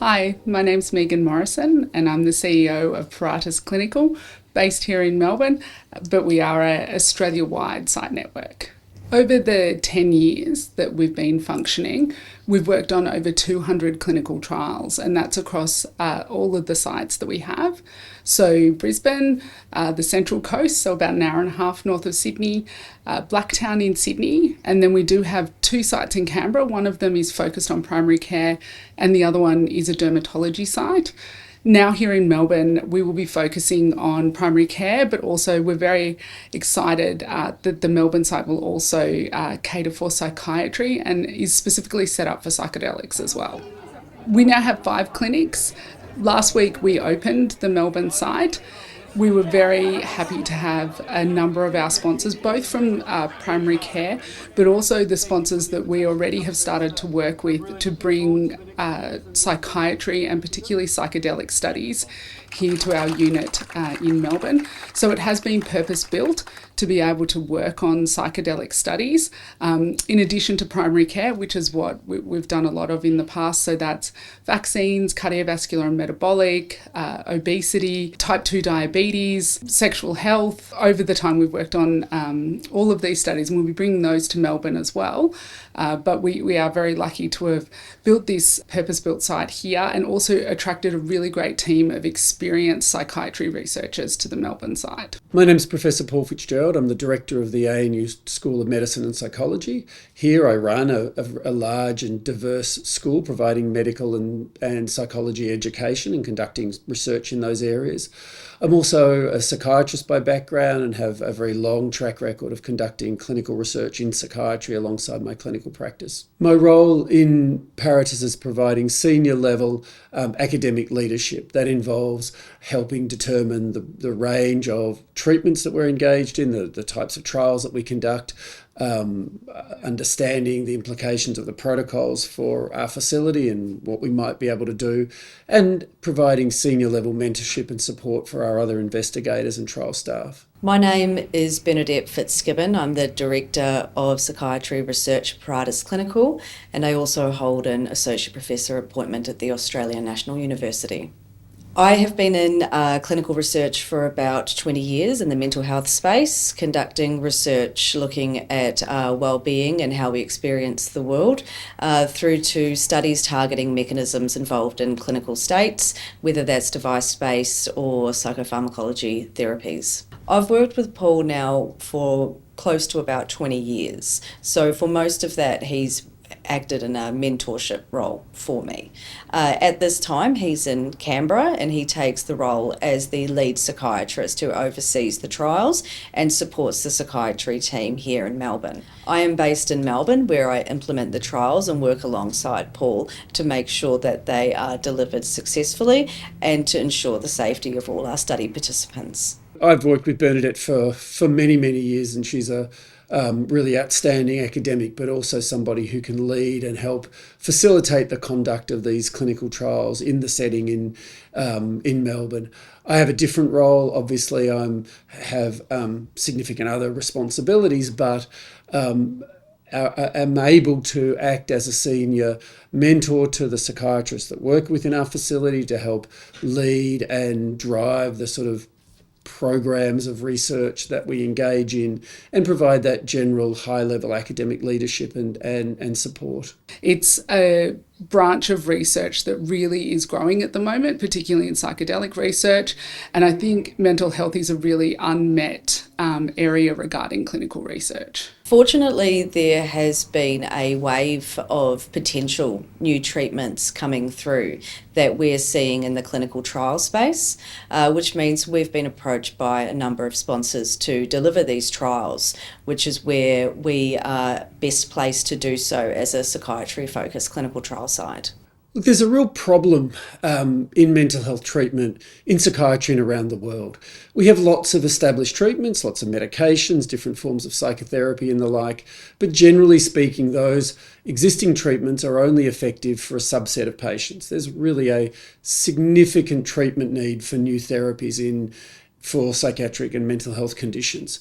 Hi, my name's Megan Morrison and I'm the CEO of Paratus Clinical, based here in Melbourne, but we are an Australia-wide site network. Over the 10 years that we've been functioning, we've worked on over 200 clinical trials, and that's across all of the sites that we have. So Brisbane, the Central Coast, so about an hour and a half north of Sydney, Blacktown in Sydney, and then we do have 2 sites in Canberra. One of them is focused on primary care and the other one is a dermatology site. Now here in Melbourne, we will be focusing on primary care, but also we're very excited that the Melbourne site will also cater for psychiatry and is specifically set up for psychedelics as well. We now have 5 clinics. Last week we opened the Melbourne site. We were very happy to have a number of our sponsors, both from primary care, but also the sponsors that we already have started to work with to bring psychiatry and particularly psychedelic studies here to our unit in Melbourne. So it has been purpose-built to be able to work on psychedelic studies, in addition to primary care, which is what we've done a lot of in the past. So that's vaccines, cardiovascular and metabolic, obesity, type 2 diabetes, sexual health. Over the time we've worked on all of these studies, and we'll be bringing those to Melbourne as well. But we are very lucky to have built this purpose-built site here and also attracted a really great team of experienced psychiatry researchers to the Melbourne site. My name's Professor Paul Fitzgerald. I'm the director of the ANU School of Medicine and Psychology. Here I run a large and diverse school providing medical and psychology education and conducting research in those areas. I'm also a psychiatrist by background and have a very long track record of conducting clinical research in psychiatry alongside my clinical practice. My role in Paratus is providing senior level academic leadership that involves helping determine the range of treatments that we're engaged in, the types of trials that we conduct, understanding the implications of the protocols for our facility and what we might be able to do, and providing senior level mentorship and support for our other investigators and trial staff. My name is Bernadette Fitzgibbon. I'm the Director of Psychiatry Research at Paratus Clinical, and I also hold an Associate Professor appointment at the Australian National University. I have been in clinical research for about 20 years in the mental health space, conducting research looking at well-being and how we experience the world, through to studies targeting mechanisms involved in clinical states, whether that's device-based or psychopharmacology therapies. I've worked with Paul now for close to about 20 years, so for most of that he's acted in a mentorship role for me. At this time, he's in Canberra and he takes the role as the lead psychiatrist who oversees the trials and supports the psychiatry team here in Melbourne. I am based in Melbourne where I implement the trials and work alongside Paul to make sure that they are delivered successfully and to ensure the safety of all our study participants. I've worked with Bernadette for many, many years, and she's a really outstanding academic, but also somebody who can lead and help facilitate the conduct of these clinical trials in the setting in Melbourne. I have a different role. Obviously, I have significant other responsibilities, but am able to act as a senior mentor to the psychiatrists that work within our facility to help lead and drive the sort of programs of research that we engage in and provide that general high-level academic leadership and support. It's a branch of research that really is growing at the moment, particularly in psychedelic research, and I think mental health is a really unmet area regarding clinical research. Fortunately, there has been a wave of potential new treatments coming through that we're seeing in the clinical trial space, which means we've been approached by a number of sponsors to deliver these trials, which is where we are best placed to do so as a psychiatry-focused clinical trial site. Look, there's a real problem in mental health treatment in psychiatry and around the world. We have lots of established treatments, lots of medications, different forms of psychotherapy and the like, but generally speaking, those existing treatments are only effective for a subset of patients. There's really a significant treatment need for new therapies for psychiatric and mental health conditions.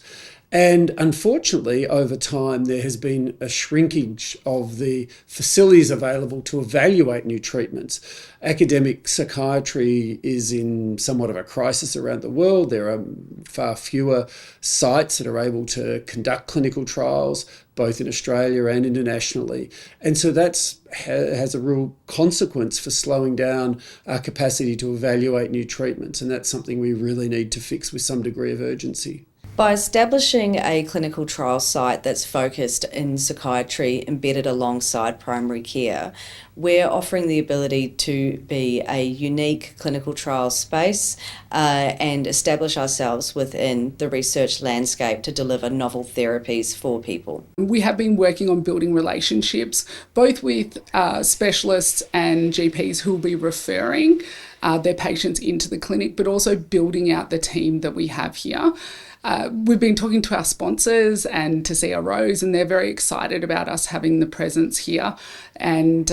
And unfortunately, over time, there has been a shrinkage of the facilities available to evaluate new treatments. Academic psychiatry is in somewhat of a crisis around the world. There are far fewer sites that are able to conduct clinical trials, both in Australia and internationally. And so that has a real consequence for slowing down our capacity to evaluate new treatments. And that's something we really need to fix with some degree of urgency. By establishing a clinical trial site that's focused in psychiatry embedded alongside primary care, we're offering the ability to be a unique clinical trial space and establish ourselves within the research landscape to deliver novel therapies for people. We have been working on building relationships, both with specialists and GPs who will be referring their patients into the clinic, but also building out the team that we have here. We've been talking to our sponsors and to CROs, and they're very excited about us having the presence here. And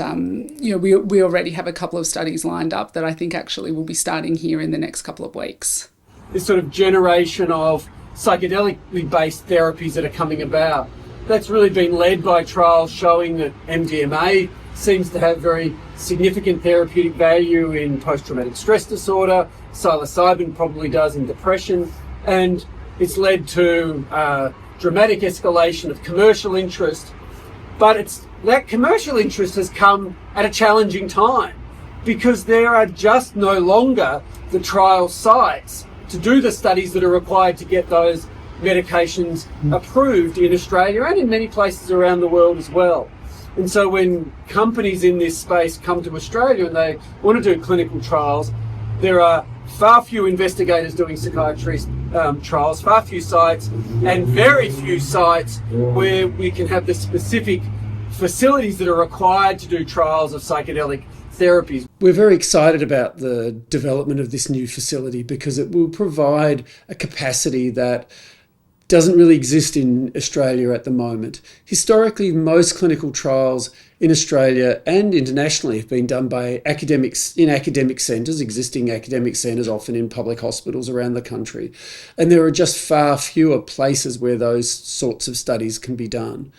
we already have a couple of studies lined up that I think actually will be starting here in the next couple of weeks. This sort of generation of psychedelically based therapies that are coming about, that's really been led by trials showing that MDMA seems to have very significant therapeutic value in post-traumatic stress disorder. Psilocybin probably does in depression. And it's led to dramatic escalation of commercial interest. But that commercial interest has come at a challenging time because there are just no longer the trial sites to do the studies that are required to get those medications approved in Australia and in many places around the world as well. And so when companies in this space come to Australia and they want to do clinical trials, there are far few investigators doing psychiatry trials, far few sites, and very few sites where we can have the specific facilities that are required to do trials of psychedelic therapies. We're very excited about the development of this new facility because it will provide a capacity that doesn't really exist in Australia at the moment. Historically, most clinical trials in Australia and internationally have been done by academics in academic centres, existing academic centres, often in public hospitals around the country. And there are just far fewer places where those sorts of studies can be done.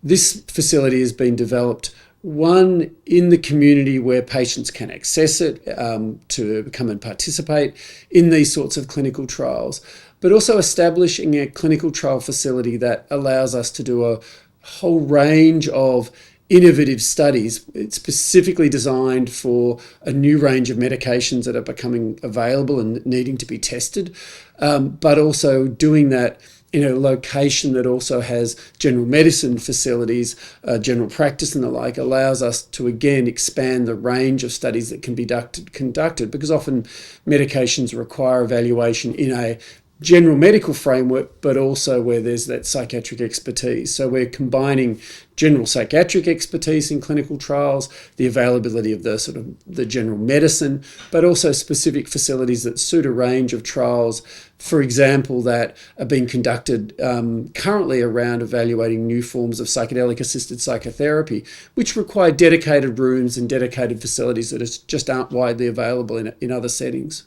This facility has been developed, one, in the community where patients can access it to come and participate in these sorts of clinical trials, but also establishing a clinical trial facility that allows us to do a whole range of innovative studies. It's specifically designed for a new range of medications that are becoming available and needing to be tested, but also doing that in a location that also has general medicine facilities, general practice and the like, allows us to again expand the range of studies that can be conducted, because often medications require evaluation in a general medical framework, but also where there's that psychiatric expertise. So we're combining general psychiatric expertise in clinical trials, the availability of the general medicine, but also specific facilities that suit a range of trials, for example, that are being conducted currently around evaluating new forms of psychedelic-assisted psychotherapy, which require dedicated rooms and dedicated facilities that just aren't widely available in other settings.